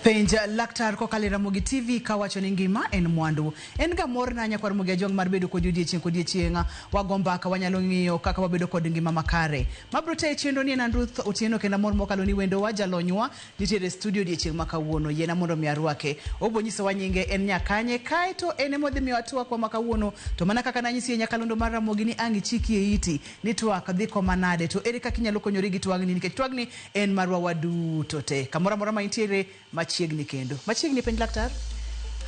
Penja laktar kokale Ramogi TV kawacho ni ngima en mwandu. En ga mor na nyakwar Ramogi jong mar bedo kod odiechieng' wagomba ka wanyalo ng'iyo kaka wabedo kod ngima makare. Mabrote chendo ni en Ruth Otieno kenda mor mokalo ni wendo wa jalonywa nitiere studio odiechieng' makawuono yena mondo mi arwake. Obonyiso wanyinge en nyakanye kaito ene modhi mi atwa kwa makawuono to mana kaka nanyisi nyakalondo mar Ramogi ni angi chiki e iti ni twak dhi koma nade to ere kaka inyalo konyori gi twagni nikech twagni en marwa waduto te. Kamora mora ma intiere machiegni kendo. Machiegni penj laktar?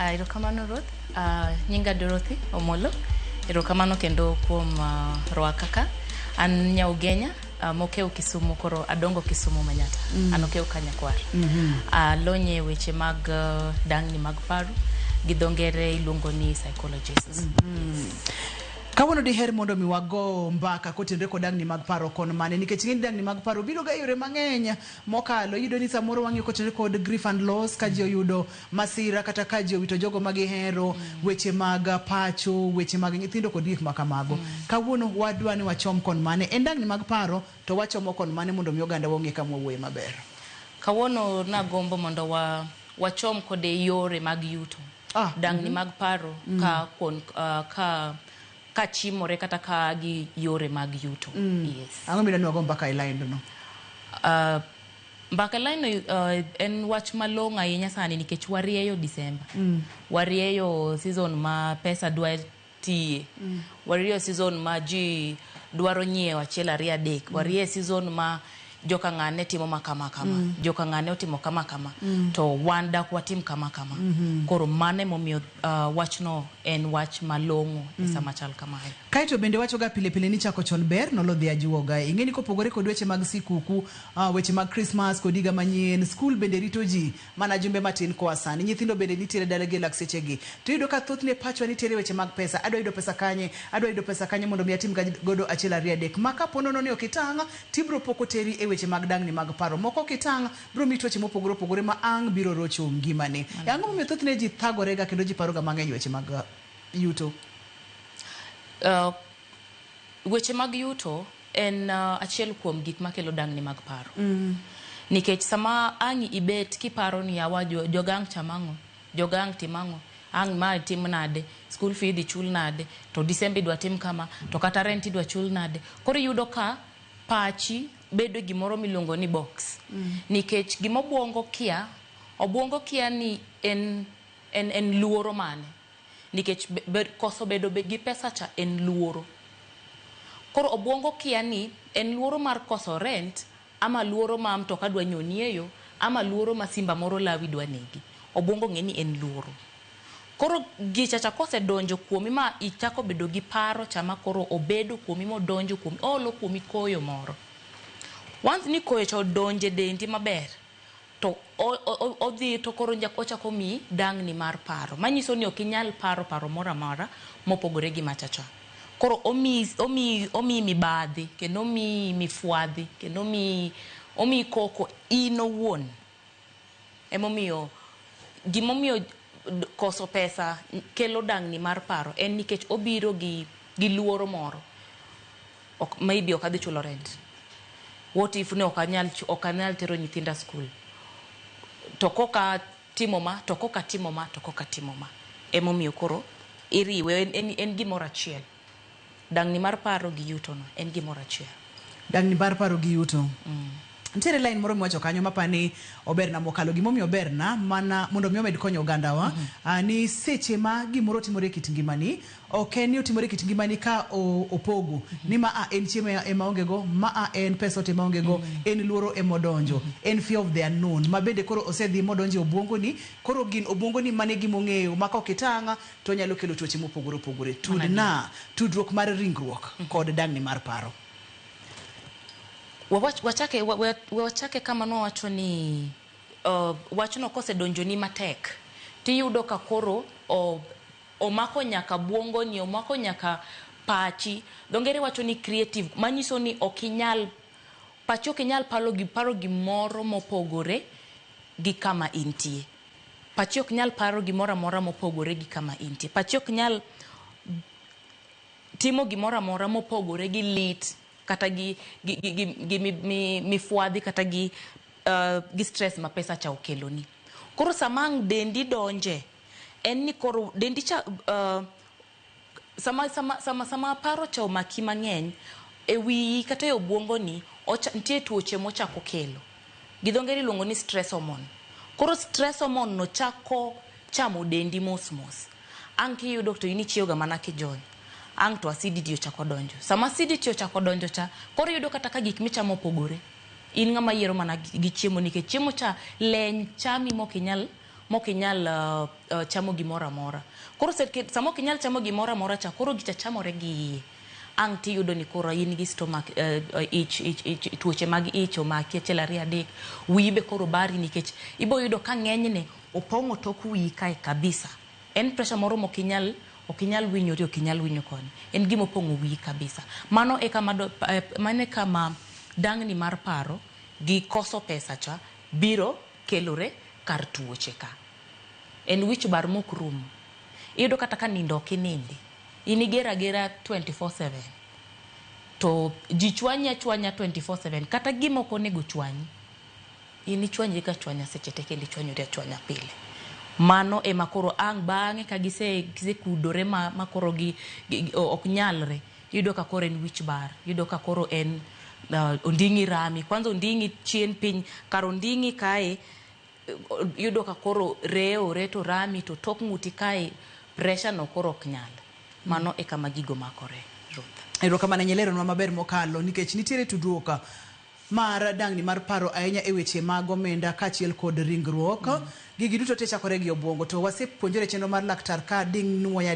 Erokamano Ruth. Nyinga Dorothy Omolo. Erokamano kendo kuom rwaka ka. An Nyaugenya mokeo Kisumu koro adongo Kisumu Manyata. Anokeo Kanyakwar. Lonye weche mag dangni mag paro gi dongere iluongo ni psychologists. Kawono diher mondo mi wago mbaka kotenre kod dangni mag paro kon mane nikech ng'eny dangni mag paro biro ga yore mang'eny mokalo yudo ni samoro wang'e kotenre kod grief and loss ka ji oyudo masira kata ka ji owito jogo magihero weche mag pacho weche mag nyithindo kod gik makamago. Kawuono wadwa ni wachom kon mane en dangni mag paro to wachomo kon mane mondo mi oganda wong'e kama wuoye maber. Kawuono nagombo mondo wachom kode yore mag yuto. Dangni mag paro ka chimore kata ka gi yore mag yuto. Yes. Ang'o midwa ni wago mbaka e line no? Mbaka line en wach malong'o ahinya sani nikech warieyo Disemba. Warieyo season ma pesa dwa tiye. Warieyo season ma ji dwaro nyiewo achiel ariyo adek. Warieyo season ma joka ng'ane timo makama kama. Joka ng'ane otimo kama kama. To wan dak watim kama kama. Koro mane momiyo wachno en wach malong'o e sama chal kamae. Kaito bende wacho ga pile pile ni chako chon ber nolodhi ajuoga. Ing'eni kopogore kod weche mag sikuku, weche mag Christmas kod higa manyien, school bende rito ji mana jumbe matin koa sani. Nyithindo bende nitiere dalage lak sechegi. To yudo ka thothne pachwa nitiere weche mag pesa. Adwa yudo pesa kanye mondo mi atim godo achiel ariyo adek. Maka ponono ni okitanga tibro poko teri e weche mag dangni mag paro. Moko kitang bro mitoche mopogore opogore ma ang biro rocho ngimane. Yango momiyo thothne ji thagore ga kendo ji paro ga mang'eny weche mag yuto. Weche mag yuto en achiel kuom gik makelo dangni mag paro. Nikech sama ang ibet kiparo ni yawa jogang chamang'o, jogang timang'o, ang ma tim nade, school fee dhi chul nade, to Disemba dwa tim kama, to kata rent dwa chul nade. Koro yudo ka pachi bedo gimoro miluongo ni box. Nikech gimobwongo kia ni en luoro mane. Nikech koso bedo gi pesa cha en luoro. Koro obwongo kia ni en luoro mar koso rent ama luoro ma mtoka dwa nyonieyo ama luoro ma simba moro lawi dwa negi. Obwongo ng'e ni en luoro. Koro gichacha kose donjo kuomi ma ichako bedo gi paro chama koro obedo kuomi modonjo kuomi olo kuomi koyo moro. Once ni koyo cha donje dendi maber to odhi to koro ochako mi dangni mar paro. Manyiso ni ok inyal paro mora mora mopogore gi machacha. Koro omi mibadhi kendo omi mifwadhi kendo omi koko inowuon. Emomiyo gimomiyo koso pesa kelo dangni mar paro en nikech obiro gi luoro moro. Maybe ok adhi chulo rent. What if ne ok anyal tero nyithinda school? To koka timo ma. Emomiyo koro iriwe en gimoro achiel. Dangni mar paro gi yuto no en gimoro achiel. Dangni mar paro gi yuto. Ntiere line moro mwacho kanyo mapani oberna mokalo gimomiyo oberna mana mondo mi omed konyo oganda wa ni seche ma gimoro timore kit ngimani ok ni otimore kit ngimani ka opogo ni ma en chiemo ema onge go ma en pesa ema onge go en luoro emodonjo en fear of the unknown ma bende koro osedhi modonjo obwongo ni koro gin obwongo ni mane gimong'eyo maka okitanga to nyalo kelo tuoche mopogore opogore tudruok mar ringruok kod dangni mar paro. Wachake kama no wacho ni wachno kose donjo ni matek tiyudo ka koro omako nyaka bwongo ni omako nyaka pachi dongere wacho ni creative manyiso ni okinyal pachi okinyal paro gimoro mopogore gi kama intie. Pachi okinyal paro gimoro amora mopogore gi kama intie. Pachi okinyal timo gimoro amora mopogore gi lit kata gi mifwadhi kata gi stress ma pesa cha okeloni. Koro samang dendi donje en ni koro dendi cha sama paro cha omaki mang'eny e wi kata e obwongo ni nitie tuoche mochako kelo. Gi dho ngere iluongo ni stress hormone. Koro stress hormone no chako chamo dendi mos. Ang' kiyudo to in ichiewo ga mana kijony. Ang' to acidity ochako donjo. Sama acidity ochako donjo cha, koro yudo kata ka gik michamo opogore. In ng'ama yiero mana gi chiemo nikech chiemo cha leny chami mokinyal chamo gimoro amora. Koro sama okinyal chamo gimoro amora cha, koro gicha chamore gi iye. Ang' tiyudo ni koro in gi stomach tuoche mag ich omaki achiel ariyo adek, wiyi be koro bari nikech ibo yudo ka ng'enyne opong'o tok wiyi kae kabisa. En pressure moro mokinyal winyori, okinyal winyo koni. En gima opong'o wiyi kabisa. Mano e kama dang'ni mar paro gi koso pesa cha biro kelore kar tuoche ka. En wich bar mok rum. Iyudo kata ka nindo ok inindi. Inigera 24/7. To ji chwanya 24/7. Kata gima ok onego chwanyi. Inichwanyi ka chwanya seche te kendo ichwanyori chwanya pile. Mano e makoro ang' bang'e ka gise kudore makoro ok nyalre. Iyudo ka koro en wich bar. Iyudo ka koro en onding'i rami. Kwanza onding'i chien piny. Kar onding'i kae yudo ka koro reo to rami to tok ng'uti kae pressure no koro ok nyal. Mano e kama gigo makore. Ruth. Ero kama nanyelero nwa maber mokalo nikech nitiere tudruok mar dang'ni mar paro ahinya e weche mag omenda kaachiel kod ringruok. Gigi duto te chakore gi obwongo, to wasepuonjore chenro mar laktar ka ding' nuoya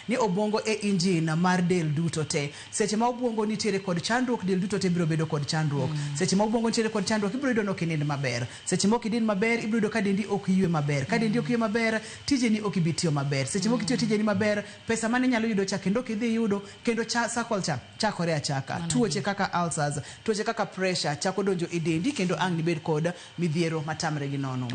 ni obwongo e injin mar del duto te. Seche ma obwongo nitiere kod chandruok, del duto te biro bedo kod chandruok. Seche ma obwongo nitiere kod chandruok, ibiro yudo ni ok inind maber. Seche ma ok idin maber, ibiro yudo ka dendi ok ywe maber. Ka dendi ok ywe maber, tijeni ok ibi tiyo maber. Seche ma ok itiyo tijeni maber, pesa mane nyalo yudo cha kendo kidhi yudo kendo cycle cha chakore achaka. Tuoche kaka ulcers, tuoche kaka pressure chako donjo e dendi kendo ang' nibed kod midhiero matamre gi nono.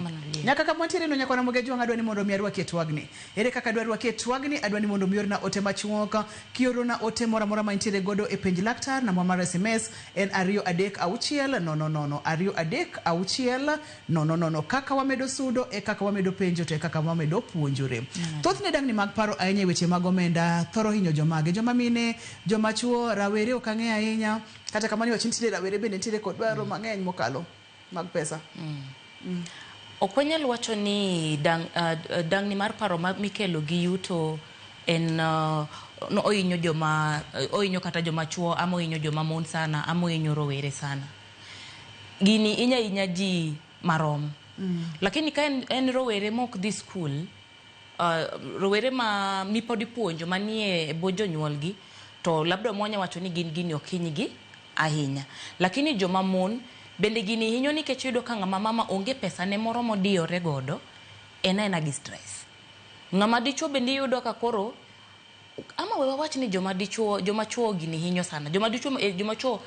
Kaka mwantiere no nyakwana Muge Jwang' adwani mondo mi arwaki e twagni. Ere kaka adwani e twagni, adwani mondo mi orna ote machuok, kiorona ote mora ma intiere godo e penj laktar na mar SMS en 236 kaka wamedo sudo e kaka wamedo penjo to e kaka wamedo puonjore. Thothne dang'ni mag paro ahinya weche mag omenda thoro hinyo jomage, joma mine, joma chuo, rawere ok ang'e ahinya, kata kamani wach nitiere rawere bende nitiere kod dwaro mang'eny mokalo mag pesa. Okwanyal wacho ni dang'ni mar paro mikelo gi yuto en ohinyo kata joma chuo, ama ohinyo joma mon sana, ama ohinyo rowere sana. Gini inya ji marom. Lakini ka en rowere mok dhi school, rowere ma mipodi puonjo manie bo jonyuolgi, to labda mwanya wacho ni gini ok hinygi ahinya. Lakini joma mon bende gini hinyo nikech yudo ka ng'ama mama onge pesa ne moro modiyore godo, ena gi stress. Ng'ama dichuo bende yudo ka koro, ama wewa wach ni joma chuo gini hinyo sana. Joma chuo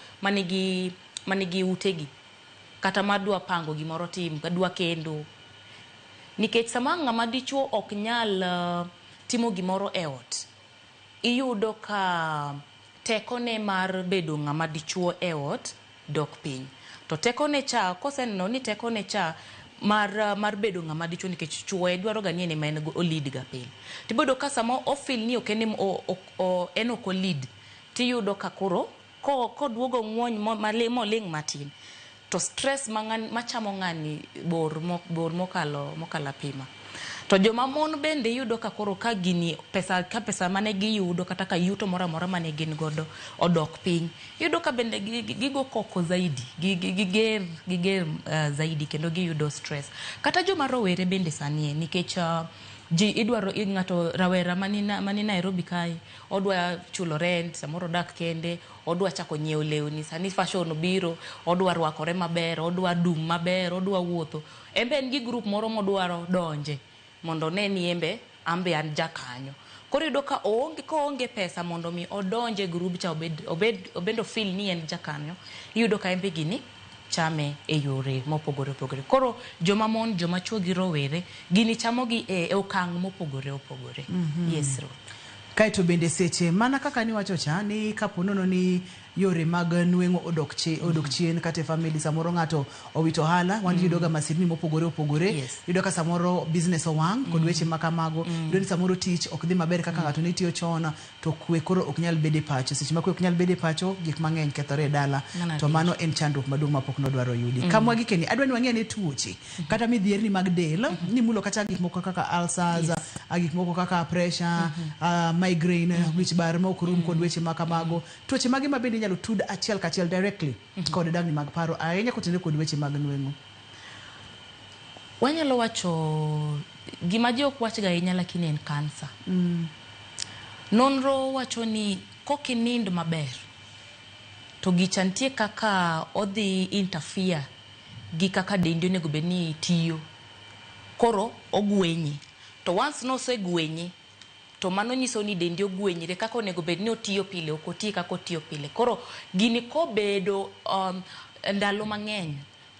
manigi utegi, kata madwa pango gimoro tim, kadwa kendo. Nikech sama ng'ama dichuo ok nyal timo gimoro e ot, iyudo ka tekone mar bedo ng'ama dichuo e ot dok piny. To tekone cha, koseneno ni tekone cha mar bedo ng'ama dichuo nikech chuo dwaro ga ni ma en lead ga pile. Tibodo ka sama ofil ni ok en ok lead, tiyudo ka koro koduogo ng'wony moling matin, to stress machamo ng'ani bor mokalo pima. To joma mon bende yudo ka koro ka gini pesa mane giyudo kata ka yuto mora mane gin godo odok piny, yudo ka bende gigo koko zaidi, giger zaidi kendo giyudo stress. Kata joma rowere bende sanie nikech ji idwaro ng'ato rawera mani Nairobi kae, odwa chulo rent, samoro dak kende, odwa chako nyiewo lewni, sani fashion biro, odwa rwakore maber, odwa dum maber, odwa wuotho. Embe en gi group moro modwaro donje mondo ne ni embe ambe an jakanyo. Koro yudo ka onge pesa mondo mi odonje group cha obendo feel ni en jakanyo, yudo ka embe gini chame e yore mopogore. Koro joma mon, joma chuo gi rowere gini chamogi e okang' mopogore. Yes, Ruth. Kaito bende seche mana kaka ni wacho cha ni kaponono ni yore mag nweng'o odok chien kata family samoro ng'ato owito hala wan yudo ga masirni mopogore opogore yudo ka samoro business owang kod weche makamago yudo ni samoro tich ok dhi maber kaka ng'ato ne tiyo chon to kwe koro ok nyal bede pacho seche ma kwe ok nyal bede pacho gik mang'eny kethore e dala to mano en chandruok maduong' mapok nodwaro yudi kamwa gikeni adwa ni wang'e ne tuoche kata midhierni mag del ni mulo kata gik moko kaka ulcers gik moko kaka pressure migraine wich bar ma ok rum kod weche makamago tuoche mage ma bende inyalo tud achiel kachiel directly kod dang'ni mag paro ahinya kotenore kod weche mag nweng'o. Wanyalo wacho gima ji ok wachga ahinya lakini en kansa. Nonro wacho ni kokinind maber to gicha nitie kaka odhi interfere gi kaka dendi onego bed ni tiyo koro ogwenyi to once nosegwenyi to mano nyiso ni dendi ogwenyre kaka onego bed ni otiyo pile ok oti kaka otiyo pile koro gini kobedo ndalo mang'eny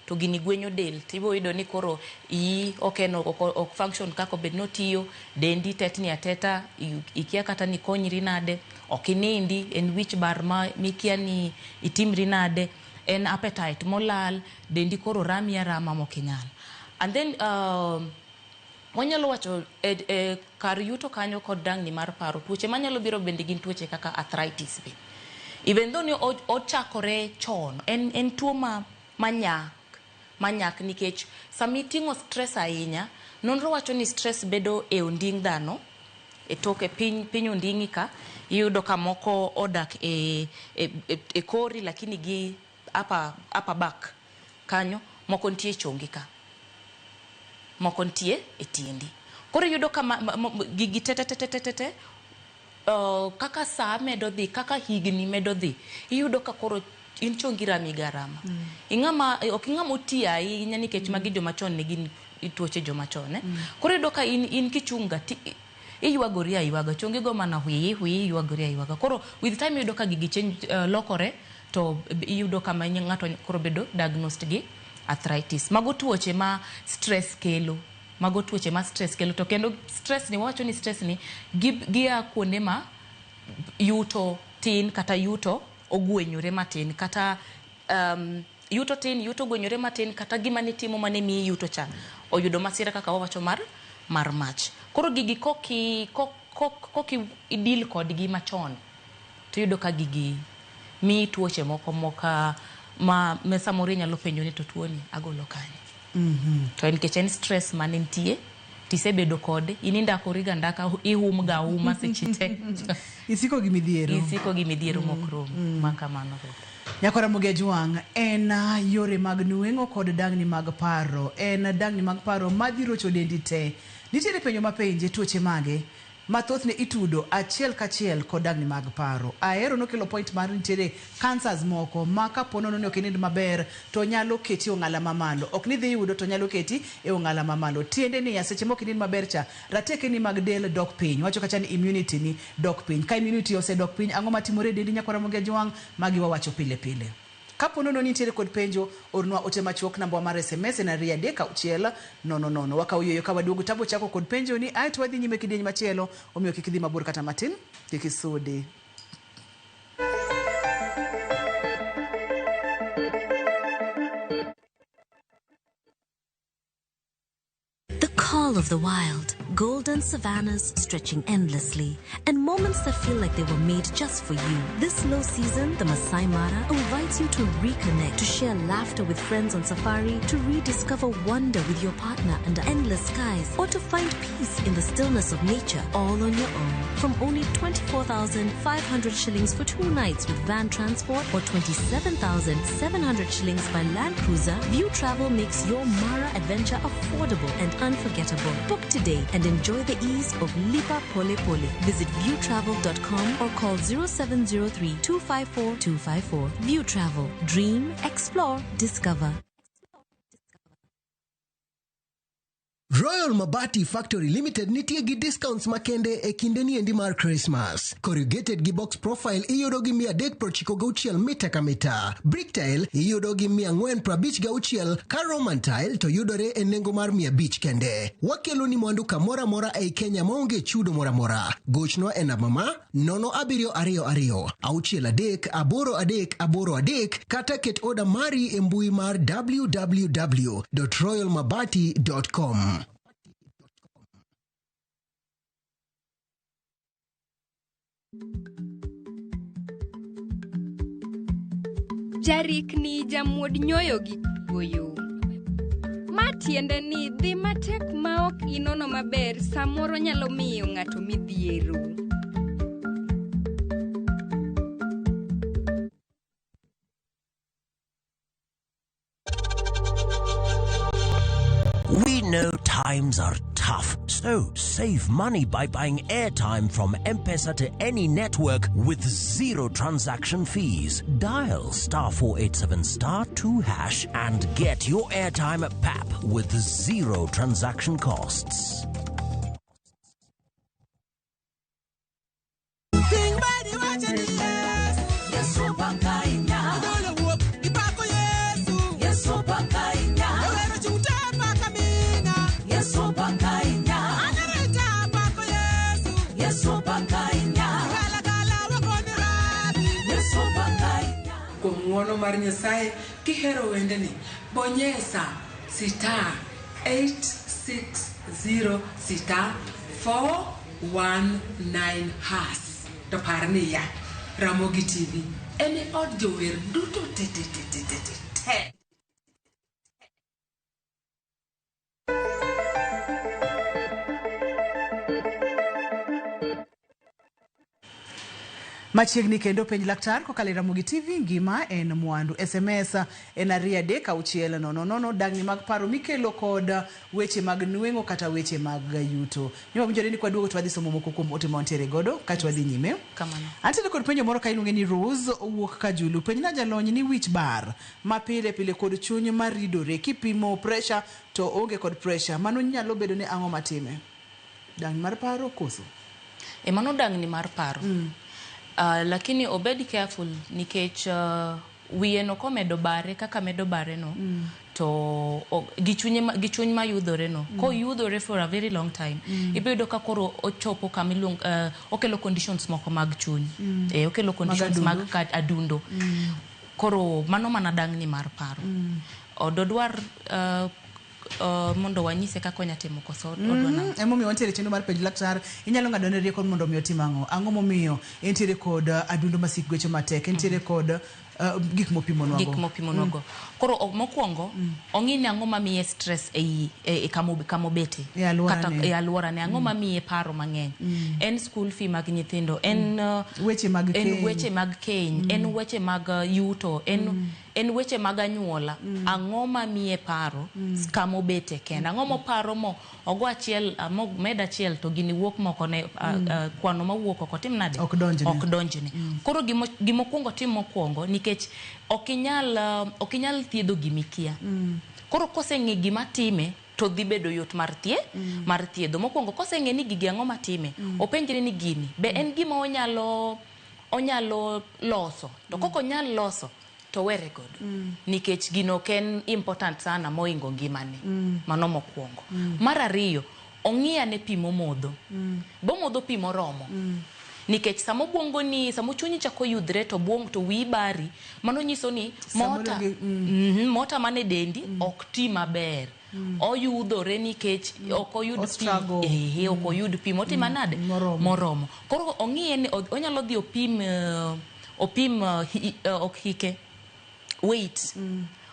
to gini gwenyo del tibo yudo ni koro ok function kaka bed no tiyo dendi tetni ateta ikia kata ni konyri nade okinindi en wich bar ma mikia ni itimri nade en appetite molal dendi koro rami arama mokinyal and then wanyalo wacho kar yuto kanyo kod dang'ni mar paro tuoche manyalo biro bende gin tuoche kaka arthritis be even though ni ochakore chon en tuo manyak nikech samiting'o stress ahinya nonro wacho ni stress bedo e onding dhano e toke piny onding'i ka iyudo ka moko odak e kori lakini gi upper back kanyo moko nitie chongi ka moko nitie e tiendi koro iyudo ka gigi tete kaka saa medo dhi kaka higni medo dhi iyudo ka koro in chongi rami garama ok ing'ama oti ahinya nikech magi joma chon ne gin tuoche joma chon koro iyudo ka in kichunga iywagori aywaga chongi go mana hwi iywagori aywaga koro with time iyudo ka gigi change lokore to iyudo kama ng'ato koro bedo diagnosed gi arthritis mago tuoche ma stress kelo to kendo stress ni wacho ni stress ni gia kuonde ma yuto tin kata yuto ogwenyore matin kata yuto tin yuto ogwenyore matin kata gima nitimo mane mi yuto cha oyudo masira kaka wawacho mar mach koro gigi koki idil kod gi machon to yudo ka gigi mi tuoche moko moka ma mesamori nyalo penjo ni to tuoni agolo kanye to nikech en stress mane nitie tisebedo kode inindakori gandaka ihumga uma sechite isiko gi midhiero mokro makamano Nyakora Muge Jwang en yore mag nweng'o kod dang'ni mag paro en dang'ni mag paro madhirocho dendi te nitiere penjo mapenje tuoche mage mathoth ne itudo achiel kachiel kod dang'ni mag paro ahero nokelo point mar nitiere cancers moko ma kapono ni ok nind maber to nyalo keti ong'ala mamalo ok ni dhi yudo to nyalo keti e ong'ala mamalo tiende ni seche moko nind maber cha rateke ni mag del dok piny wacho kacha ni immunity ni dok piny ka immunity osedok piny ang'o matimore dendi Nyakora Muge Jwang magi wawacho pile pile kapono no nitiere kod penjo ornwa ote machuok namba mar SMS na 36000 wakauyo ka waduogo tabo chako kod penjo ni ai twadhi nyime kidieny machielo omiyo kikidhi mabor kata matin kikisudi. Call of the wild, golden savannas stretching endlessly, and moments that feel like they were made just for you. This low season, the Masai Mara invites you to reconnect, to share laughter with friends on safari, to rediscover wonder with your partner under endless skies, or to find peace in the stillness of nature, all on your own. From only 24,500 shillings for 2 nights with van transport or 27,700 shillings by land cruiser, View Travel makes your Mara adventure affordable and unforgettable. Book today and enjoy the ease of Lipa Pole Pole. Visit viewtravel.com or call 0703 254 254. View Travel. Dream, explore, discover. Royal Mabati Factory Limited nitie gi discounts makende e kinde ni endi mar Christmas. Corrugated gi box profile iyudo gi 396 mita ka mita. Brick tile iyudo gi 456 ka Roman tile to yudore e nengo mar 500 kende. Wakelo ni mwandu kamora mora ei Kenya maonge chudo mora mora. Gochno e namba ma 0722 63 kata ket oda mari e mbui mar www.royalmabati.com. Jarik ni jamuod nyoyo gi goyo. Matiende ni dhi matek ma ok inono maber samoro nyalo miyo ng'ato midhiero. We know times are tough, so save money by buying airtime from M-Pesa to any network with zero transaction fees. Dial *487*2# and get your airtime PAP with zero transaction costs. Ng'wono mar Nyasaye kihero wende ni bonyesa *860*419# to parni ya Ramogi TV ene od jower duto te. Machiegni kendo penj laktar kokalo Ramogi TV ngima en mwandu. SMS en 33600 dagni mag paro mikelo kod weche mag nueng'o kata weche mag yuto. Nyuma winjore ni kwa duogo twadhi somo moko kuom ote maontiere godo kata wadhi nyime. Kamano. Antiere kod penjo moro ka iluonge ni Rose owuok ka Julu. Penj na jalony ni wich bar ma pile kod chuny maridore kipimo pressure to onge kod pressure. Mano nyalo bedo ni ang'o matime? Dagni mar paro koso? Mano dagni mar paro. Lakini obed careful nikech wiye no komedo bare kaka medo bare no to gichuny ma yudhore no ko yudhore for a very long time ibedo ka koro ochopo kamilung okelo conditions moko mag chuny okelo conditions mag adundo koro mano mana dangni mar paro ododwar mondo wanyise kako nyatimo koso odwana emo mi wantiere chendo mar penj laktar inyalo ngadone rieko mondo mi otimango ang'o momiyo entiere kod adundo masik gocho matek entiere kod gik mopimo nogo koro mokwongo ong'ini ang'o mamiye stress e kamobete kata e alwora ne ang'o mamiye paro mang'eny en school fee mag nyithindo en weche mag keny en weche mag yuto en weche mag anyuola ang'o mamiye paro kamobete kenda ang'o moparo mo ogo achiel med achiel to gini wuok moko ne kwano mawuok oko tim nade ok donjne koro gimokwongo tim mokwongo nikech okinyal thiedho gimikia koro koseng'e gima time to dhi bedo yot mar thiedho mokwongo koseng'e ni gigi ang'o matime openjre ni gini be en gima onyalo loso to koko nyal loso to were godo nikech gino ken important sana moingo ngimane mano mokwongo mar ariyo ong'iyane pimo modho bomodho pimo romo nikech samo buongo ni samo chunyi chako yudre to buong to wi bari mano nyiso ni mota mane dendi ok ti maber oyudore nikech ok oyud pi ok oyud pi moti manade moromo koro ong'iye ni onyalo dhi opim ok hike weight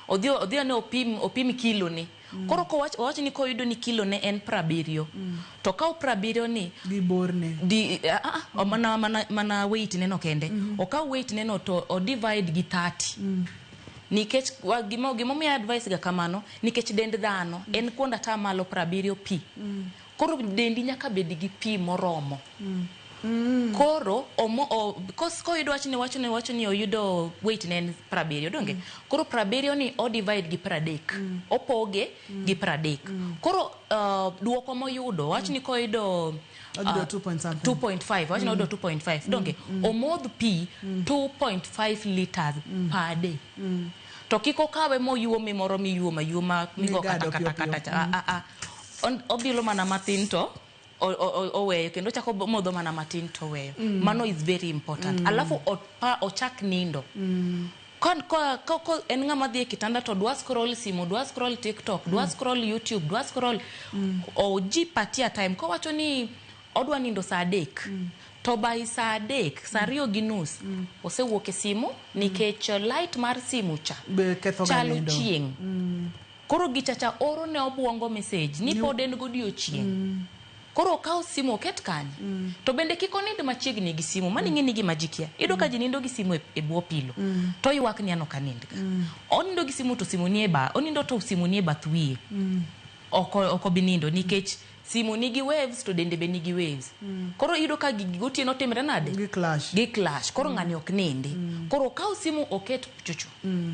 odhi ne opim kilo ni koro ko wach ni ko yudo ni kilo ne en 70 to ka 70 ni di borne mana weight ne no kende o ka weight ne no to o divide gi 30 nikech gimo mi advice ga kamano nikech dend dhano en kuonda ta malo 70 pi koro dendi nyaka bed gi pi moromo Koro because ko yudo wacho ni oyudo weight ne 70 donge. Koro 70 ni o divide gi 30. Opoge gi 30. Koro duoko moyudo wacho ni ko yudo 2.5 wacho ni oyudo 2.5 donge. Omodh pi 2.5 liters per day. To kiko kawe moyuomi moro miyuma migo kata obilo mana matin to oweyo kendo chako modho mana matin to weyo. Mano is very important. Alafu ochak nindo. Ko en ngama dhi kitanda to dwa scroll simu, dwa scroll TikTok, dwa scroll YouTube, dwa scroll oji patia time ko wacho ni odwa nindo saa 3. To by saa 3, saa 2:30 osewuok e simu nikech light mar simu cha chalo chieng. Koro gichacha oro ne obwongo message ni pod en godiochieng. Koro kao simu oket kanye. To bende kiko nindo machiegni gi simu mani ng'eni gi majikia. Ido ka jinindo gi simu e bwo pilo. To ywak ni ano kanind ga. Onindo gi simu to simu ni e ba, onindo to simu ni e bath wiye. Oko binindo nikech simu nigi waves to dende be nigi waves. Koro ido ka gotieno timre nade? Gi clash. Koro ng'ani ok nindi. Koro kao simu oket chuchu.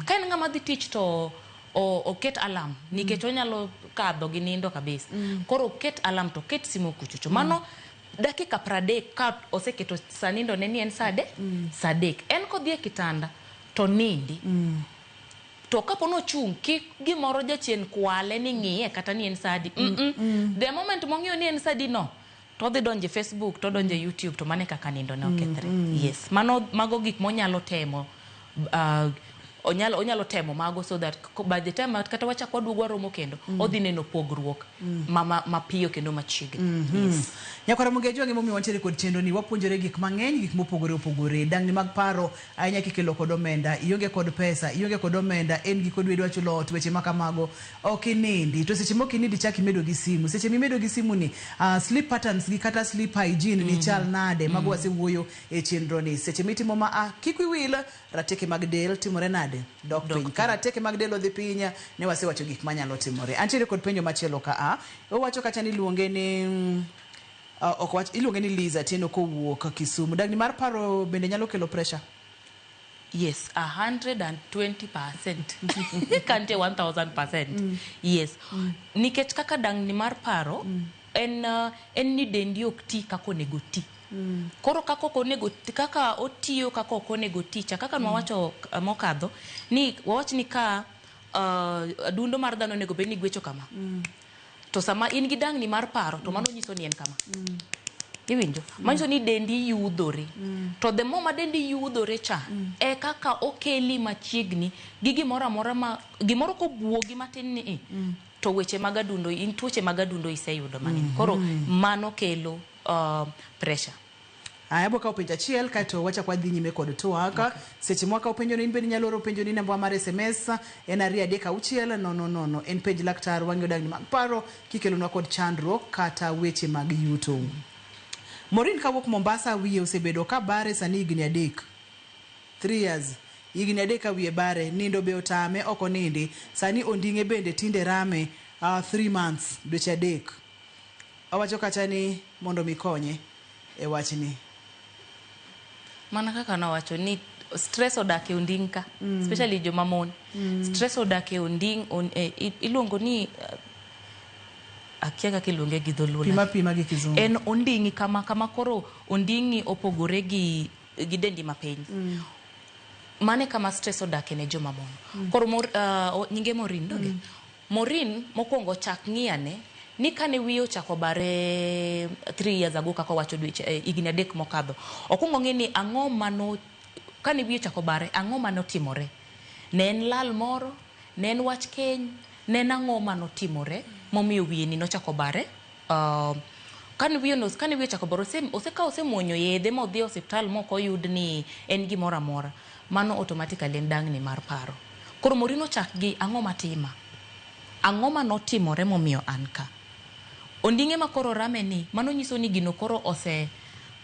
Ka en ng'ama dhi tich to oket alarm nikech onyalo kadho gi nindo kabisa. Koro oket alarm to oket simu kuchuchu. Mano dakika 30 ka oseketo sanindo ne ni en sade? Sadek. En kodhi e kitanda to nindi. To kapono chung ki gimoro jachien kwale ni ng'iye kata ni en sadi. The moment mong'iyo ni en sadi no, to dhi donje Facebook, to donje YouTube, to mane kaka nindo ne okethre. Yes, mago gik monyalo temo. Onyalo temo mago so that by the time kata wachako duogo romo kendo odhi neno pogruok mapiyo kendo machiegni. Yes. Nyakwara Mugejo ng'emo mi wantiere kod chenro ni wapuonjore gik mang'eny, gik mopogore opogore. Dangni mag paro ahinya kikelo kod omenda, ionge kod pesa, ionge kod omenda, en giko dwe dwa chulo ot weche makamago. Ok inindi. To seche moko inindi chaki medo gi simu. Seche mimedo gi simu ni sleep patterns gi kata sleep hygiene ni chal nade mago wasewuoyo e chenro ni. Seche mitimo ma kik wiwil rateke mag del timore nade? Dok piny. Karateke mag del odhi pinya ne wasewacho gik manyalo timore. Antiere kod penjo machielo ka owacho kacha ni luonge ni iluonge ni Liza Tieno kowuok Kisumu. Dagni mar paro bende nyalo kelo pressure? Yes, 120%. Kante 1000%. Yes. Nikech kaka dangni mar paro en ni dendi ok ti kako nego ti. Koro kaka otiyo kaka ok onego ticha kaka nwawacho mokadho ni wawach ni ka adundo mar dhano nego bed ni gwecho kama. To sama in gi dangni mar paro to mano nyiso ni en kama. Iwinjo? Manyiso ni dendi yudhore. To the more ma dendi yudhore cha e kaka okeli machiegni gi gimoro ko buogi matin ni to weche mag adundo tuoche mag adundo iseyudo mang'eny. Koro mano kelo pressure. Abo ka penjo achiel kaito wacha kwa dhi nyime kod twaka. Seche mwaka upenjo ni bende nyalo oro penjo ni namba mar SMS en 336 en page laktar wang'yo dangni mag paro kikelo na kod chandruok kata weche mag yuto. Morin kawuok Mombasa wiye osebedo ka bare sani higni 3 years. Higni 3 ka wiye bare nindo be otame oko nindi. Sani ondinge bende tinde rame 3 months dweche 3. Awacho kacha ni mondo mikonye e wachni. Mana kaka na wacho ni stress odak e onding ka, especially joma mon. Stress odak e onding iluongo ni akia kaka iluonge gi dholuo. Pima gi kizungu. En ondingi kama koro ondingi opogore gi dendi mapiny. Mane kama stress odak ne joma mon. Koro nyinge Morin doge. Morin mokwongo chak ng'iyane ni kane wiyo chako bare 3 years ago kako wacho dweche higni 3 mokadho. Okwongo ng'e ni ang'o mano kane wiyo chako bare ang'o mano timore. Ne en lal moro, ne en wach keny, ne en ang'o mano timore momiyo wiye ni nochako bare. Kane wiyo chako bare osemuonyo yedhe modhi osiptal moko yud ni en gimoro amora. Mano automatically en dangni mar paro. Koro Morino chak gi ang'o matima. Ang'o manotimore momiyo an ka. Ondinge makoro rame ni mano nyiso ni gino koro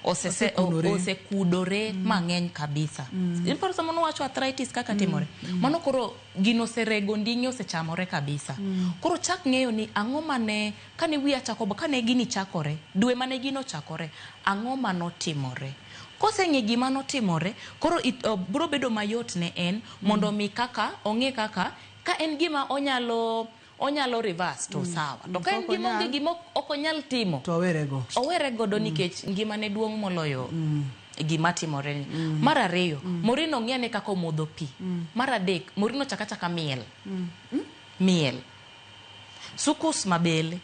osekudore mang'eny kabisa. Iparo sama nowacho arthritis kaka timore. Mano koro gino serego ndingi osechamore kabisa. Koro chak ng'eyo ni ang'o mane kane wiya chako kane gini chakore, dwe mane gino chakore, ang'o mano timore. Koseng'e gima notimore, koro biro bedo mayot ne en mondo mi kaka ong'e kaka ka en gima onyalo reverse to sawa. To ka en gima onge gima ok onyal timo to owere godo nikech ngima ne duong' moloyo gima timore. Mar ariyo, Morino ng'iyane kaka omodho pi. Mar adek, Morino chaka miel. Miel. Sukus mabele.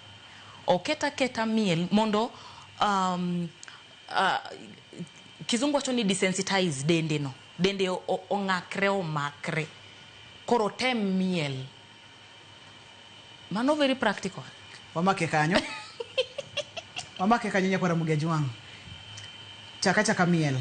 Oketa miel mondo kizungu wacho ni desensitize dende no. Dende ong'akre omakre. Koro tem miel. Mano very practical. Wamake kanyo nyakwara Mugejwang. Chaka miel.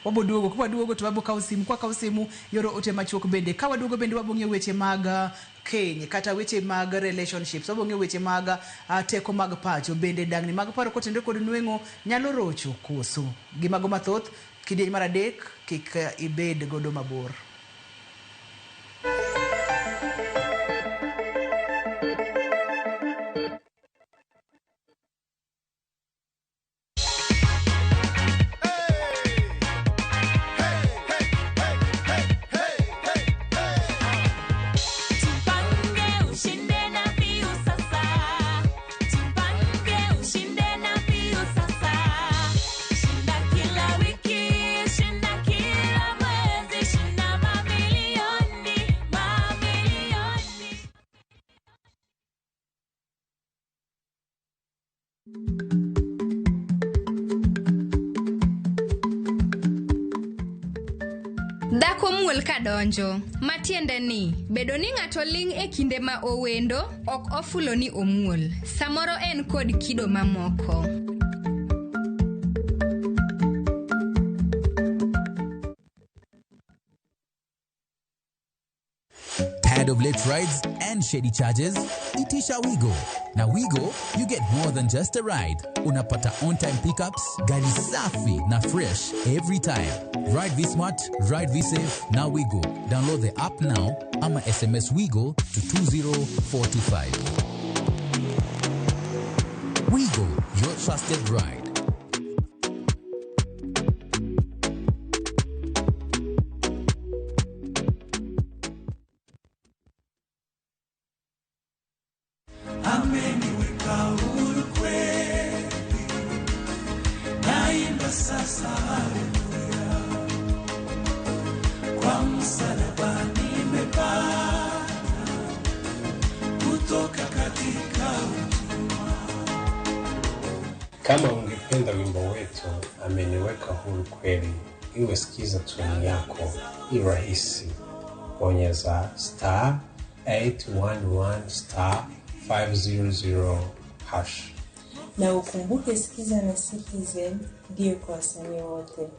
Waboduogo to wabo kausimu kwa kausimu yoro ote machuok bende. Ka waduogo bende wabong'e weche mag keny kata weche mag relationships. Wabong'e weche mag teko mag pacho bende dangni mag paro kotende kod nweng'o nyalo rocho koso. Gimago mathoth kidieny mar adek kik ibed godo mabor. Dhako muol kadonjo, matiende ni bedo ni ng'ato ling' e kinde ma owendo ok ofulo ni omuol. Samoro en kod kido mamoko. Tired of late rides and shady charges? Itisha Wigo. Now Wigo, you get more than just a ride. Unapata on-time pickups, gari safi na fresh every time. Ride V-Smart, ride V-Safe, now Wigo. Download the app now, ama SMS Wigo to 2045. Wigo, your trusted ride. Kama ungependa wimbo wetu ameniweka huru kweli, iwe sikiza tuni yako, irahisi. Bonyeza *811 *500 #. Na ukumbuke sikiza na Citizen ndio kwa wasanii wote.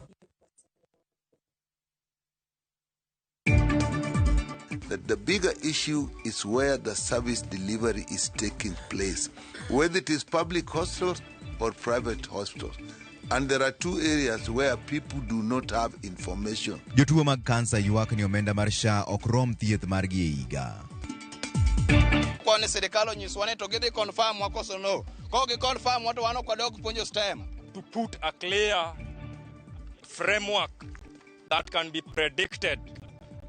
The bigger issue is where the service delivery is taking place, whether it is public hospitals or private hospitals. And there are two areas where people do not have information. Jotuo mag kansa ywak ni omenda mar SHA ok rom thieth margi e higa. Kone serikal onyiswane to gidhi confirm wakoso no. Ko gi confirm wato wano kwa dog puonjo STEM. To put a clear framework that can be predicted,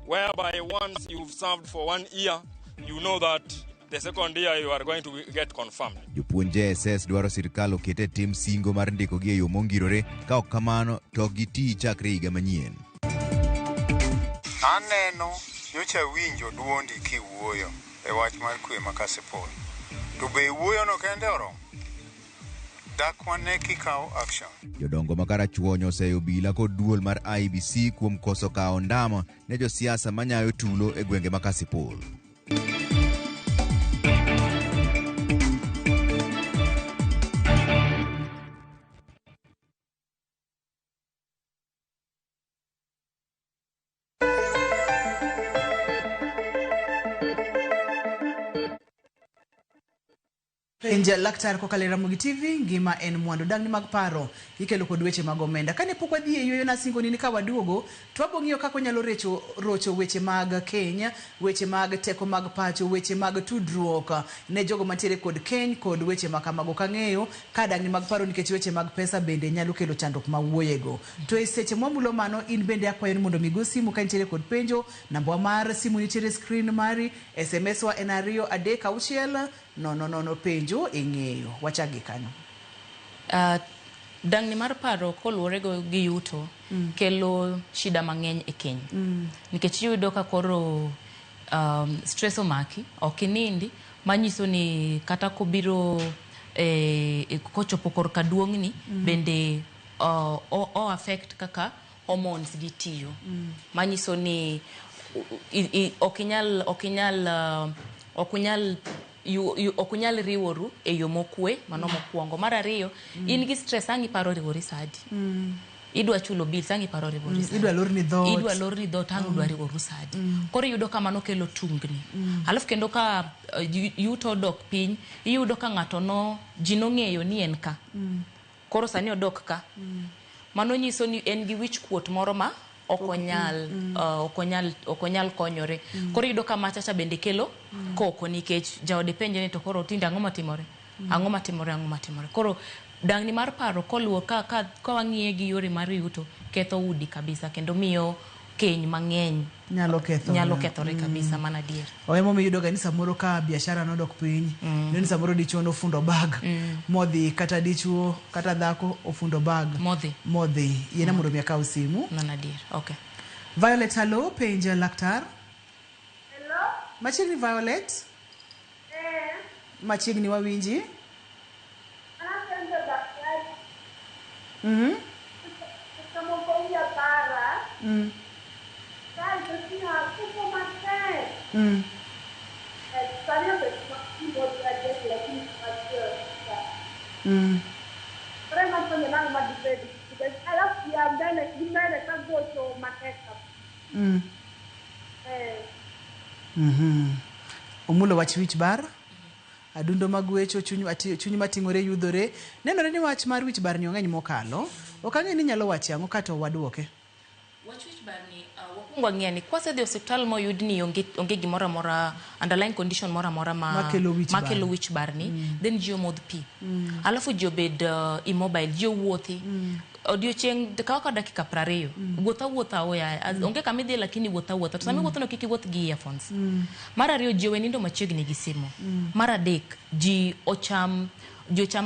whereby once you've served for 1 year, you know that the second year you are going to get confirmed. Jopuonje SS dwaro sirkal okete tim singo mar ndiko gi e yo mongirore, ka ok kamano to giti chakre higa manyien. Aneno nyocha winjo duondi kiwuoyo e wach mar kwe makasepol. To be wuoyo no kende oromo. Dakwane kikaw action. Jodongo makarachuonyo oseyo obila kod duol mar IBC kuom koso kawo ndama ne josiasa manyayo tulo e gwenge makasipol. Penja laktar kokalo Ramogi TV ngima en mwandu dang ni mag paro ikelo kod weche mag omenda kane pok wadhi e yueyo na singo ni ka waduogo to wabong'iyo kaka nyalo rocho weche mag Kenya, weche mag teko mag pacho, weche mag tudruok ne jogo mantiere kod Kenya kod weche makamago kang'eyo ka dang ni mag paro nikech weche mag pesa bende nyalo kelo chandruok ma wuoyego. To e seche mwamulo mano in bende akwayo mondo migo simu ka intiere kod penjo, namba mar simu nitiere screen mari, SMS wa en 236 no penjo ing'eyo wachagi kanyo. Dangni mar paro koluwore gi yuto kelo shida mang'eny e Kenya. Nikech yudo ka koro stress omaki, ok inindi, manyiso ni kata kobiro kochopo korka duong'ni bende o affect kaka hormones gi tiyo. Manyiso ni ok unyal riworu e yo mokwe mano mokwongo. Mar ariyo, in gi stress angi paro riwori sadi. Idwa chulo bil sangi paro riwori sadi. Idwa lorni dhot angi udwa riworu sadi. Koro yudo ka mano kelo tungni. Alafu kendo ka yuto dok piny, iyudo ka ng'ato ji nong'eyo ni en ka. Koro sani odok ka. Mano nyiso ni en gi wich kuot moro ma okonyal konyore. Koro yudo ka machacha bende kelo koko nikech jaode penje ni to koro tinde ang'o matimore. Koro dangni mar paro koluwo ka wang'iye gi yore mar yuto ketho udi kabisa kendo miyo keny mang'eny nyalo kethore kabisa mana dier. Oemo mi yudo ga ni samoro ka biashara nodok piny, ni samoro dichuo nofundo bag, modhi kata dichuo kata dhako ofundo bag. Modhi. Yena mondo mi akaw simu. Mana dier. Okay. Violet, hello, penja laktar. Hello? Machiegni Violet? Machiegni wawinji? Anapenda daktari. Kama kwa para. Omulo wach wich bar adundo mag wecho chuny mating'ore yudhore. Nenore ni wach mar wich bar ni ong'eny mokalo. Ok ang'e ni nyalo wach ang'o kato waduoke. Wach wich bar ni wakwongo ang'e ni kwasedhi hospital moyud ni onge gimoro amora underlying condition moro amora makelo wich bar ni, then ji omodh pi. Alafu ji obed immobile, ji owuothi. Odiochieng' kaka dakika 20 wuotha oya onge kamidhi lakini wuotha to sami wuotho no kiki wuoth gi earphones. Mar ariyo ji wenindo machiegni gi simu. Mar adek ji ocham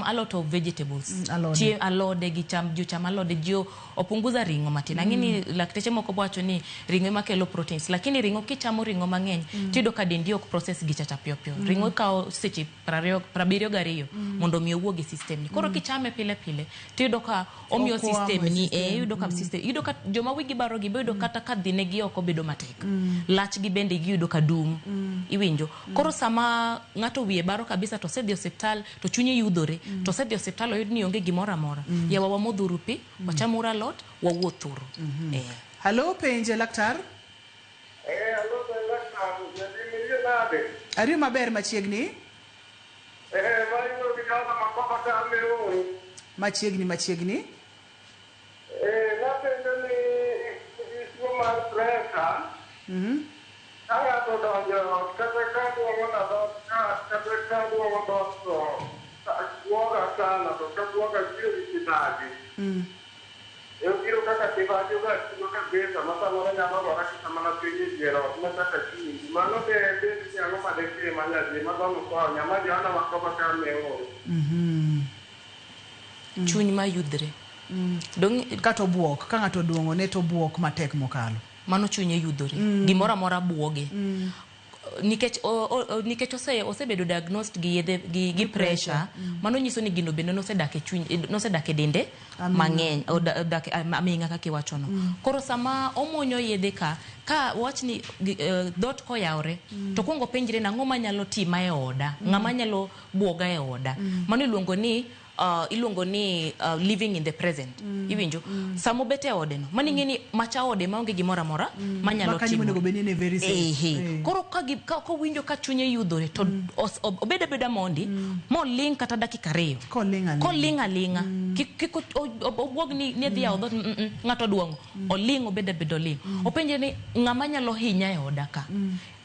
a lot of vegetables. Alode gi cham alode ji opunguza ringo matin. Ang'ini lakteche moko wacho ni ringo ema kelo proteins, lakini ringo kichamo ringo mang'eny tido ka dendi ok process gi chacha piyo. Ringo kao seche 72 mondo mi owuogi system ni. Koro kichame pile tido ka omiyo system ni yudo ka system yudo ka joma wigi baro gi bedo kata ka dhine gi oko bedo matek. Lach gi bende gi yudo ka dum. Iwinjo. Koro sama ng'ato wiye baro kabisa to sedhi hospital to chunye yudhore to sedhi hospital oyud ni onge gimoro amora. Yawa wamodhuru pi, wachamura lot, wawuothuru. Hello, penje laktar. Hello, laktar. Nade. Ariyo maber machiegni? Vayo vijana makopa kame huu. Machiegni. Napenda ni isuma presa. Aya to donjo kata kuoga sana to kuoga sio vitadi. Eu quero que a joga cabeça, mas agora já não agora que semana que vem mas tá aqui. Mas não tem que alguma desse manhã de mas vamos só, minha mãe já não acaba cameo. Chuny ma yudre. Dong kato buok, ka ngato duongo ne to buok matek mokalo. Mano chunye yudore. Gimora mora buoge. Nikech osebedo diagnosed gi yedhe gi pressure, mano nyiso ni gino bende nosedake dende mang'eny odak aminga kaka iwachono. Koro sama omonyo yedhe ka wach ni dhot koyawre to kuongo penjre na ng'oma nyalo tima e oda, ng'ama nyalo buoga e oda. Mano iluongo ni iluongo ni living in the present. Iwinjo? Samo bete ode no. Mani ngeni macha ode maonge gimora mora manyalo timo. Monego benine very safe. Koro ka winjo ka chunye yudhore to obeda mondi mo link kata dakika 2. Ko linga linga. Kiko obwog ni dhi yawo ngato duongo. Olingo bedo ling. Openje ni ngama nyalo hinya e odaka.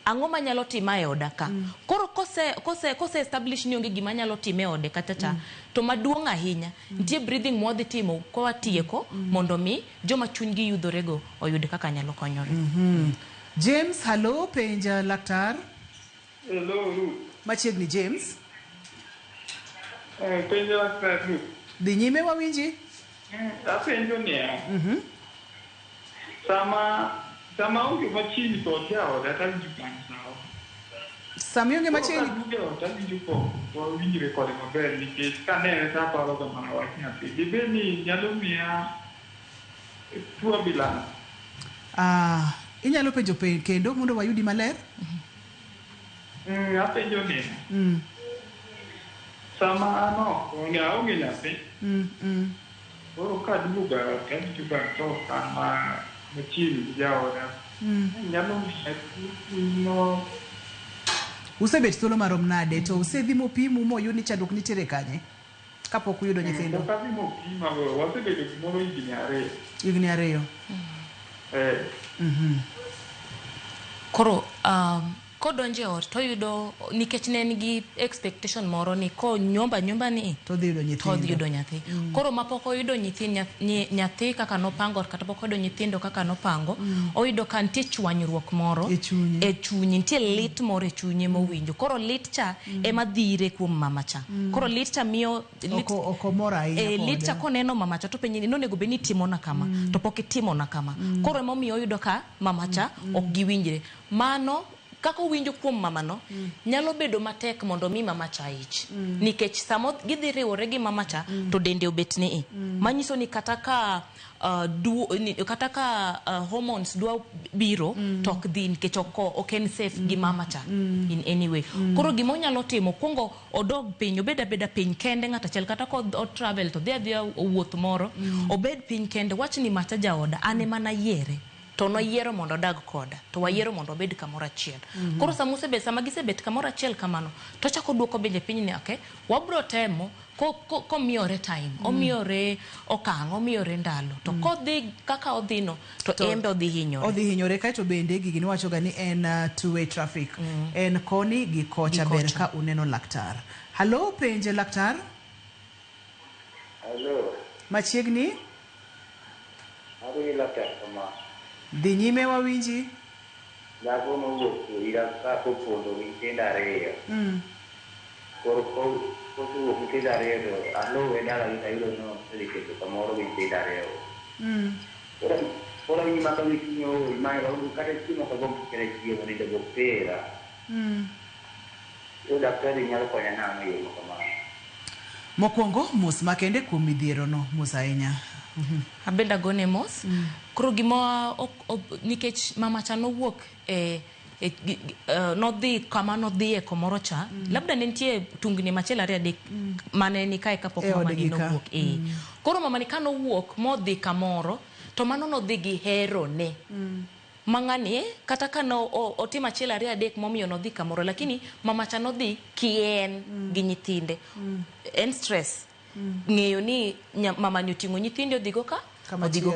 Ango manyalo tima e odaka. Koro kose establish ni onge gima nyalo time ode kata to maduong ahinya ntie breathing modhi timo ko atieko mondo mi joma chunygi yudhorego oyud kaka nyalo konyore. James, hello, penja laktar. Hello. Machiegni James. Penja laktar. Dhi nyime wawinji? Apenjo niya. Sama onge machini to jaoda atanji kansao. Sama onge machini? Atanji ko winjire kode maber nikech kanene ta paro kama wach nyathi. Dibeni nyalo miya tuo bilana. Inyalo penjo kendo mondo wayudi maler? Apenjo niya. Sama onge nyathi. Koro kaduga to kama machini jaoda. Nyalo no. Usebet thuolo marom nade to usedhi mopimu moyud ni chandruok nitiere kanye kapok uyudo nyithindo? Kadhi mopima wasebedo gimoro higni 2. Koro kodonje ot to yudo nikech ne nigi expectation moro ni ko nyomba ni to dhi yudo nyathi. Koro mapok oyudo nyathi kaka nopango kata pok oyudo nyithindo kaka nopango, oyudo ka nitie chwanyruok moro e chunye, nitie lit moro e chunye mowinjo. Koro lit cha ema dhire kuom mama cha. Koro lit cha miyo okomora ahinya. Lit cha koneno mama cha to penye ni nonego beni timona kama to pok itimona kama. Koro emo miyo oyudo ka mama cha ok giwinjre. Mano kako winjo kuom mama no nyalo bedo matek mondo mi mama cha ich nikech samo gidhi riwore gi mama cha to dende obetni manyiso ni kata ka hormones dwa biro tok dhi nikech ok en safe gi mama cha in any way. Koro gimo nyalo timo kuongo odog piny obeda piny kende ngata chel kata ko travel to dhi wuoth moro obed piny kende wach ni mata jaoda ane mana yiere to no yiero mondo dag koda to wayiero mondo obed kamoro achiel. Koro sama gisebet kamoro achiel kamano to chako duoko benje piny ni okay wabro temo ko miore time omiore okang omiore ndalo to kodhi kaka odhino to embe odhi hinyore kae to bende gigi ni wacho ga ni en two-way traffic en koni gi kocha ber ka uneno laktar. Hello penje laktar. Hello. Machiegni? Abi laktar kama. Dhi nyime wawinji? Lago mowuok ira ka kopondo nyithindo 2. Koro kowuok nyithindo 2 to aluwe dala ayudo no keto kamoro gi nyithindo 2. Koro gima ka gitinyo imayo kata chiemo ka gombo kere chiemo ni dego pera. Yo daktari nyalo konya nang'o yo kamano. Mokwongo mos makende kuom midhiero no mos ahinya. Abenda gone mos. Koro gimo nikech mama cha nowuok nodhi kama nodhi e komoro cha labda nentie tungni machielo 2 adek mane ni kae kapok mama ni nowuok koro mama ni kano wuok modhi kamoro to mano nodhi gi hero ne mangani kata kano otima achiel 2 adek momiyo nodhi kamoro lakini mama cha nodhi kien gi nyithinde en stress ng'eyo ni mama ni oting'o nyithinde odhigo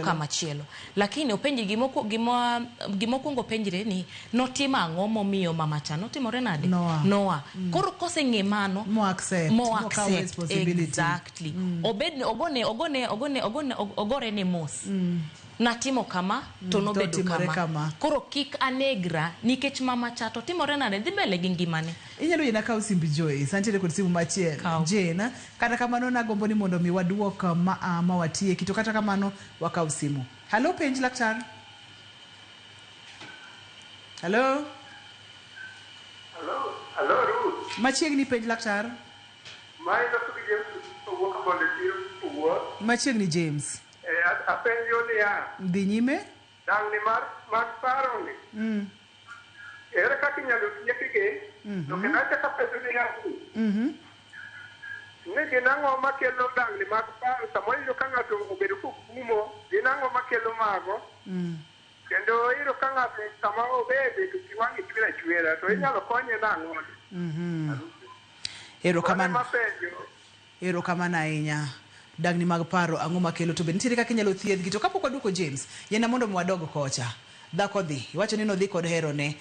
kama chielo lakini openji gimo kuongo penjre ni notima ang'o momiyo mama cha notimore nade Noah. Koro kose ng'e mano mo accept exactly obed ogore ne mos natimo kama to nobedo kama koro kik anegra nikech mama cha to timore nade dhi mbele gi ngimane. Inyalo yena ka usimbi Joy santere kod simu machiel Jena kata kamano nagombo ni mondo mi waduok ma watie kito kata kamano wakaw simu. Hello penj laktar. Hello Ruth. Machiegni penj laktar. Mai da tu James wuok volunteer Machiegni James. Apenjo ni ya. Dhi nyime. Dang ni mar paro ni. Era kaka inyalo tiekige to kena chaka penjo ni ya. ni ginang'o makelo dangni mag paro samoro iyudo ka ng'ato obedo kokumo ginang'o makelo mago kendo iyudo ka ng'ato sama obede to kiwang'e chwera chwera to inyalo konye nang'o ero kamano ahinya dangni mag paro ang'o makelo to be nitiere kaka inyalo thiedhgi to kapok waduoko James yena mondo mwadog kocha dhako dhi iwacho ni nodhi kod herone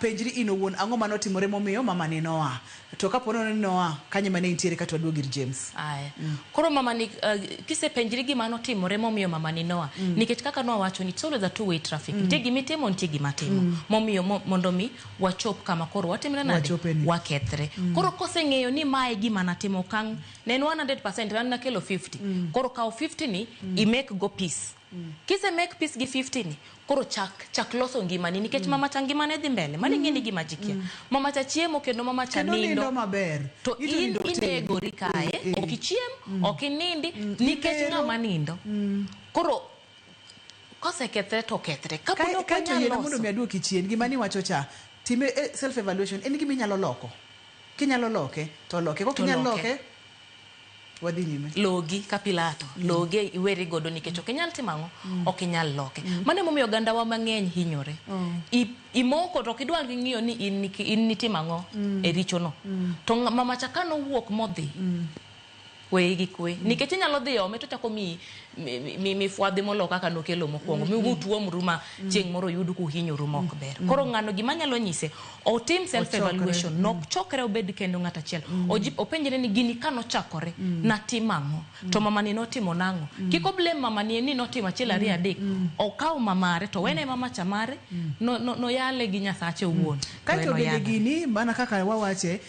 penjri in owuon ang'o manotimore momiyo mama ni noa to kapo ni noa kanye mane intiere ka twadwo gir James aya koro mama ni kisepenjri gima notimore momiyo mama ni noa nikech kaka nowacho ni solo the two way traffic nitie gimitimo nitie gimatimo momiyo mondo mi wachop kama koro watimre nade wakethre koro koseng'eyo ni mae gima natimo kang ne 100% wan nakelo 50 koro kaw 50 ni i make go peace kise make peace gi 50 ni koro chak loso ngimani nikech mama cha ngimane dhi mbele mani ng'eni gima jikia mama cha chiemo kendo mama cha nindo maber to indegori kae okichiem okinindi nikech ng'ama nindo koro kosekethre to kethre kapo no kato yena mondo miaduoki chien gima ni wacho cha time self evaluation en gima inyalo loko kinyalo loke to loke ko kinyalo loke wadhi nyime logi kapilato loge iweri godo nikech okinyal timang'o okinyal loke mane momiyo ganda wa mang'eny hinyore imoko to kidwar ng'iyo ni in nitimang'o e richo no to mama chakano wuok modhi we gi kwe nikech inyalo dhi ome to chako mi fwadhi molo kaka nokelo mokwongo mi tuo mruma chieng' moro yudu ku hinyoru mok ber koro ng'ano gima nyalo nyise o team self evaluation nok chokre obed kendo ng'ata chiel openjere ni gini kano chakore natimang'o to mama ni notimo nang'o kiko blame mama ni notimo achiel ariyo adek okaw mamare to wene mama chamare no yale gi nyasache wuon kaito bende gini bana kaka wawache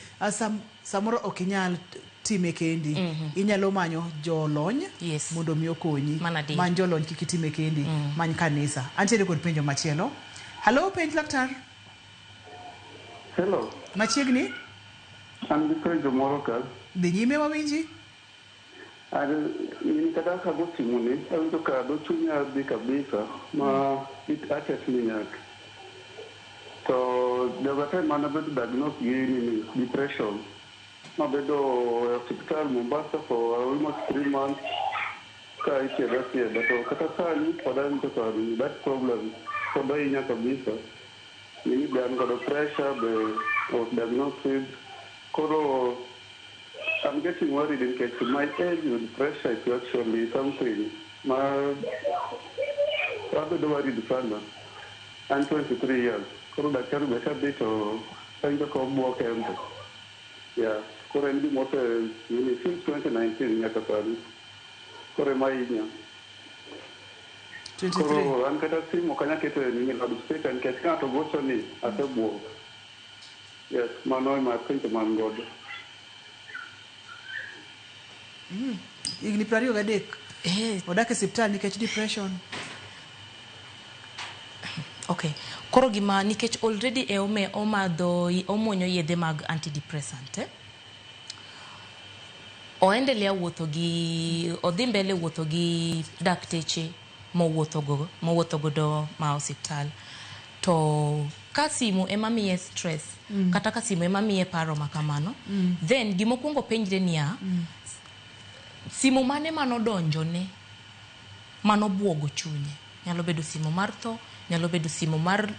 samoro okinyal time kendi inyalo manyo jolony mondo mi okonyi man jolony kiki time kendi many kanisa antiere kod penjo machielo hello penj laktar hello machiegni an gi penjo moro ka dhi nyime wawinji in kata ka go simuni awinjo ka do chunya dhi kabisa ma it access ni nyaka to joga time mana bedo diagnose gi depression mabedo hospital Mombasa for almost 3 months ka ichiedha to kata sani poda nito that problem poda inya kabisa ni dan got pressure the diagnosis koro I'm getting worried in case my age with pressure is actually something I'm worried sana I'm 23 years koro daktari beta bito sanjo ko buoke mto yeah Kore ndi mote since 2019 nyaka sani. Kore mainya. 23. Koro an kata simu kanya kete ni ladu speaker nikech kato gocho ni asebuo. Yes, mano ma pinto man god. Igni 23. Odake hospital nikech depression. Okay. Koro gima nikech already omonyo yedhe mag antidepressant oendelea wuotho gi odhi mbele wuotho gi dakteche mowuotho godo ma hospital to ka simu ema miye stress kata ka simu ema miye paro makamano then gimokwongo penjre niya simu mane manodonjone manobwogo chunye nyalo bedo simu mar tho nyalo bedo simu mar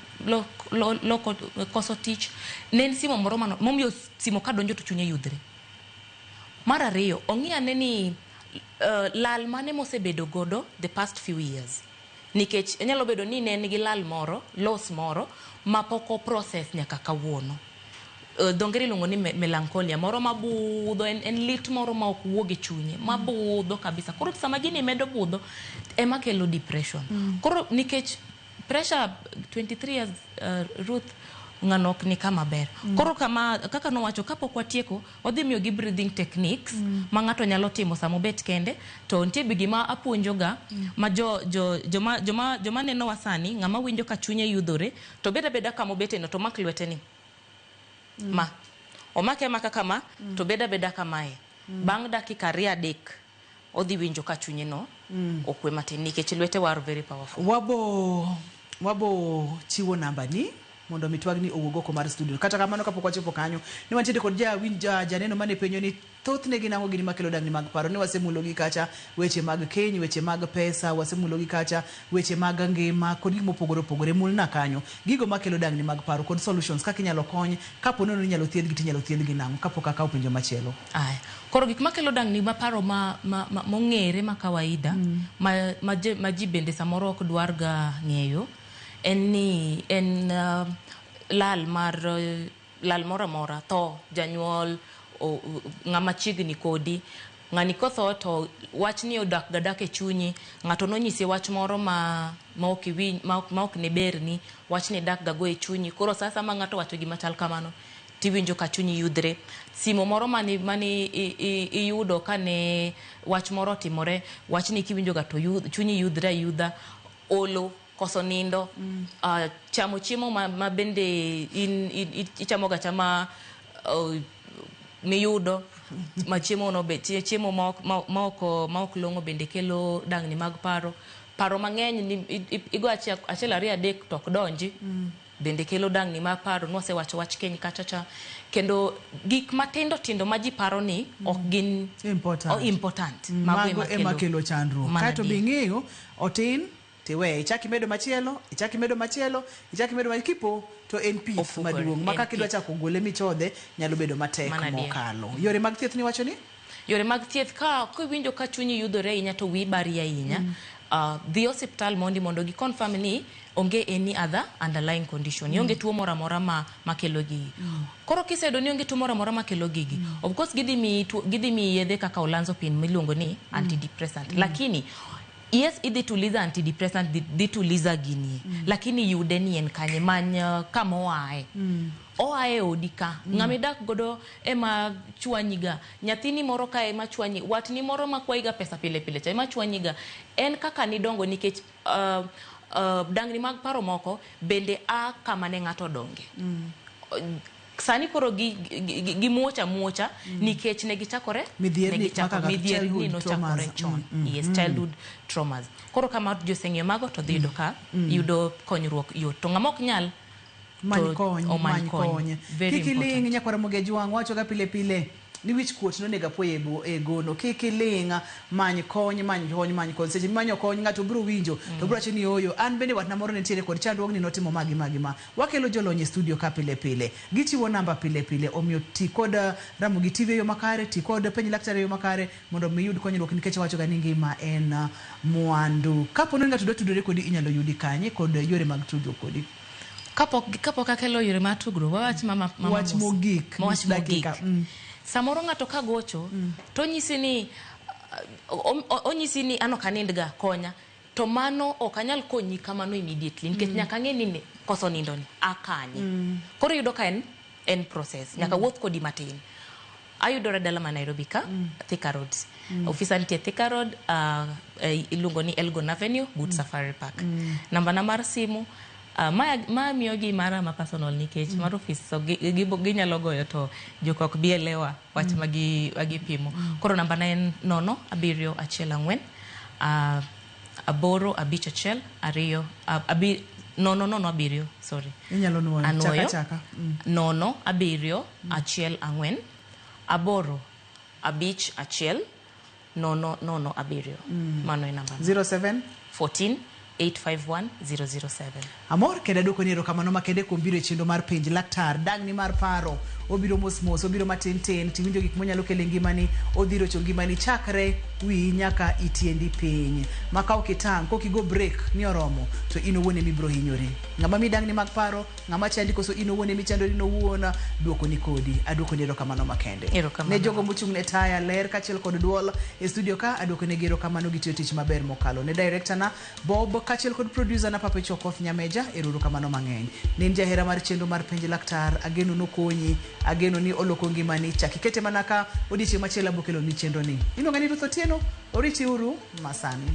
koso tich nen simu moro momiyo simu kadonjo to chunye yudre mar ariyo ong'iyane ni lal mane mosebedo godo the past few years nikech nyalo bedo ni ne nigi lal moro loss moro mapoko process nyaka kawuono dongeri luongo ni melancholia moro mabudho en lit moro ma ok wuoge chunye mabudho kabisa koro sama gini medo budho ema kelo depression koro nikech pressure 23 years Ruth ng'anok ni kama ber koro kama kaka nowacho kapok watieko odhi miyo gi breathing techniques ma ng'ato nyalo timo samo bet kende to nitie gima apuonjoga ma joma neno wasani ng'ama winjo ka chunye yudhore to beda kama obete no to mak lwete ni ma omake maka kama to beda kamae bang' dakika 2-3 odhi winjo ka chunye no okwe matin nikech lwete were very powerful wabo chiwo namba ni mondo mitwagni owuog oko mar studio. Kata kamano kapok wachopo kanyo ni wantiere kod janeno mane penjo ni thothne gin ang'o gini makelo dangni mag paro. Ne wasemulogi kacha weche mag keny, weche mag pesa, wasemulogi kacha weche mag ngima kod gik mopogore opogore. Mulna kanyo gigo makelo dangni mag paro kod solutions kaka inyalo kony kapo nono inyalo thiedhgi tinyalo thiedhgi nang'o kapok akaw penjo machielo. Aya, koro gik makelo dangni mag paro mong'ere ma kawaida ma ji bende samoro ok dwar ga ng'eyo en lal mora mora, tho, janyuol, ng'ama chiegni kodi, ng'ani kotho to wach ni odak gadak e chunyi, ng'ato nonyisi wach moro ma ok ne berni, wach ni dak gago e chunyi. Koro sasa ma ng'ato wacho gima chal kamano tiwinjo ka chunyi yudre. Simo moro mani iyudo kane wach moro timore, wach ni kiwinjo ga to chunyi yudre ayudha, olo, koso nindo, chamo chiemo ma bende ichamo ga chama miyudo ma chiemo no be chiemo ma ok longo bende kelo dangni mag paro mang'eny igo achiel ariyo adek tok donji bende kelo dangni mag paro. Nwasewacho wach keny kachacha, kendo gik matindo tindo ma ji paro ni ok gin important mago ema kelo chandruok. Kato bing'eyo otin tiwe ichaki medo machielo, ichaki medo machielo, ichaki medo machielo, kipo to en pith maduong' maka kidwa chako gole michodhe nyalo bedo matek mokalo. Yore mag thieth ni wacho ni? Yore mag thieth ka iwinjo ka chunyi yudore ahinya to wi bari ahinya, dhi osiptal mondo gi confirm ni onge any other underlying condition, onge tuo moro amora ma kelo gigi. Koro kisedo ni onge tuo moro amora ma kelo gigi, of course gidhi mi yedhe kaka olanzapine miluongo ni antidepressant, lakini yes, idhi tuliza antidepressant, dhi tuliza gini, lakini yude ni en kanye many kama oae odika. Ng'ami dak godo ema chwanyiga, nyathini moro ka ema chwanyi, watni moro makwaiga pesa pile pile cha ema chwanyiga. En kaka nidongo nikech dangni mag paro moko bende kama ne ng'ato donge. Sani koro gi muocha nikech ne gichakore midhierni no chakore chon. Yes, childhood traumas. Koro kama joseng'e mago to dhi yudo ka yudo konyruok yot. To ng'ama ok nyal many kony. Kikiling nyakwara moge jwang' wacho ga pile pile ni wich kuot no nega po e gono. Kikiling many kony. Seche manyo kony ng'ato biro winjo to biro chini oyo an bende watna moro nitiere kod chandruok ni notimo magi ma. Wakelo jolony e studio ka pile pile. Gichiwo namba pile pile, omiyo ti kod Ramogi TV yo makare, ti kod penj laktar yo makare mondo mi yud konyruok nikech wacho ga ni ngima en mwandu. Kapo no ng'ato dwa tudore kodi inyalo yudi kanye kod yore mag tudruok kodi? Kapo kakelo yore mag tudruok, wach wach mogik. Samoro ng'ato ka gocho to onyisi ni ano kanindga konya, to mano ok anyal konyi kamano immediately nikech nyaka ng'e ni koso nindo ni akanye. Koro yudo ka en process, nyaka wuoth kodi matin. Ayudora dala ma Nairobi ka, Thika Road. Ofisa nitie Thika Road, iluongo ni Elgon Avenue, Boot Safari Park. Namba na mar simu ma miyogi mara ma personal nikech mar office, so ginyalo goyo to jokok bielewa wach magipimo. Koro namba na en 07414 aboro abich achiel ariyo sorry. Inyalo nuoyo chaka 07414 aboro abich achiel 007. Mano e namba 0714 851-007. Amor keda doko ni erokamano makende kuom biro e chendo mar penj laktar. Dangni mar paro obiro mos obiro matin tiwinjo gik monyalo kelo ngimani, odhiro cho ngimani chakre wi nyaka itiendi piny. Maka okitang kokigo break ni oromo to ino wone mi bro hinyore. Ng'ama mi dangni mag paro, ng'ama chandi koso ino wone mi chando ino wuona, duoko ni kodi. Aduoko ni erokamano makende. Ne jogo mochung' ne taya ler kachiel kod duol e studio ka, aduoko ne erokamano gitiyo tich maber mokalo. Ne director na Bob kachiel kod producer na Papa Chokoth Nyameja, erokamano mang'eny. Ne jahera mar chendo mar penj laktar, ageno nokonyi, ageno ni oloko ngimani, chakikete manaka odiochieng' machielo abokelo ni chendo ni. Iluonga ni Ruth Otieno, oriti uru masani.